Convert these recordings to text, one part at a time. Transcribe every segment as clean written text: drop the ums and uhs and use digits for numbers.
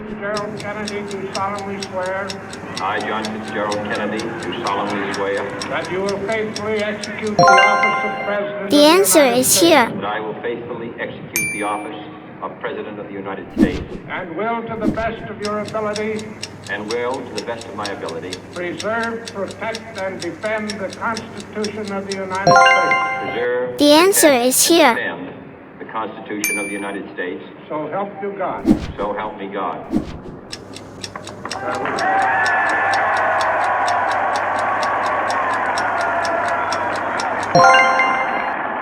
Fitzgerald Kennedy, do solemnly swear I, John Fitzgerald Kennedy, do solemnly swear that you will faithfully execute the office of President The answer is here. that I will faithfully execute the office of President of the United States and will, to the best of your ability, and will, to the best of my ability, preserve, protect, and defend the Constitution of the United States. preserve, The answer protect, is and here. defend the Constitution of the United States. So help you God. So help me God.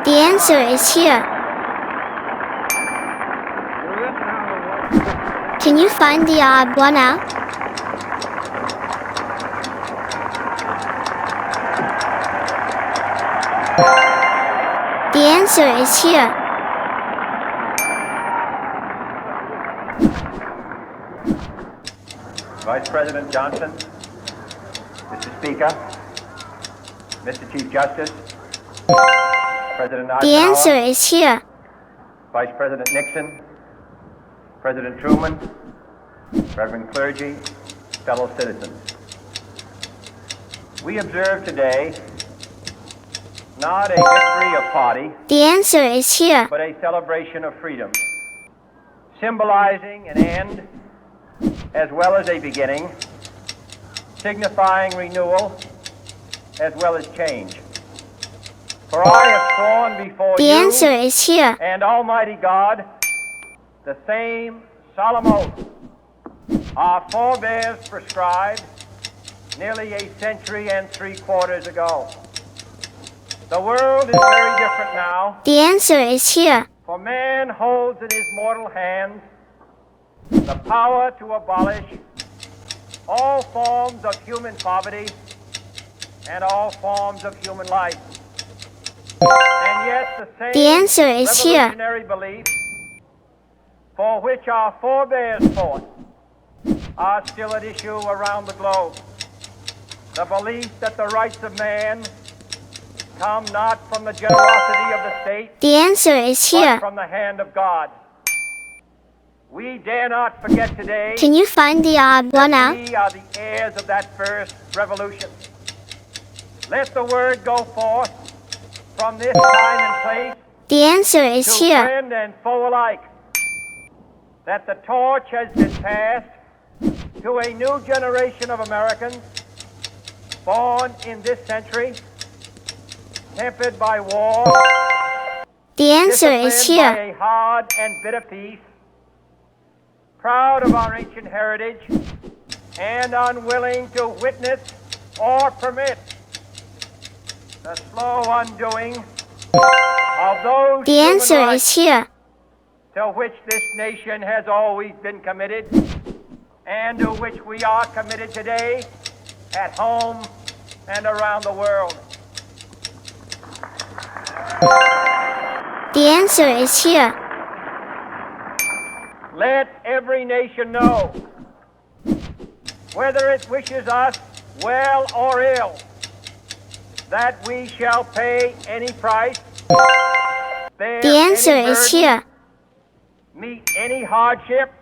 The answer is here. Can you find the odd one out? The answer is here. Vice President Johnson, Mr. Speaker, Mr. Chief Justice, President Eisenhower, The answer is here. Vice President Nixon, President Truman, Reverend clergy, fellow citizens. We observe today not a victory of party, The answer is here. but a celebration of freedom, symbolizing an end as well as a beginning, signifying renewal as well as change. For I have sworn before The you answer is here. and Almighty God the same solemn oath our forebears prescribed nearly a century and 3/4 ago. The world is very different now, The answer is here. for man holds in his mortal hands the power to abolish all forms of human poverty and all forms of human life. And yet the same The answer is here. revolutionary belief for which our forebears fought are still at issue around the globe. The belief that the rights of man come not from the generosity of the state, The answer is but here. from the hand of God. We dare not forget today Can you find the odd one out? we are the heirs of that first revolution. Let the word go forth from this time and place The answer is to here. friend and foe alike, that the torch has been passed to a new generation of Americans born in this century, tempered by war, The answer is disciplined by here. a hard and bitter peace, proud of our ancient heritage, and unwilling to witness or permit the slow undoing of those The human answer rights is here. to which this nation has always been committed, and to which we are committed today at home and around the world. The answer is here. Let every nation know, whether it wishes us well or ill, that we shall pay any price, bear The answer any is burden, here. meet any hardship,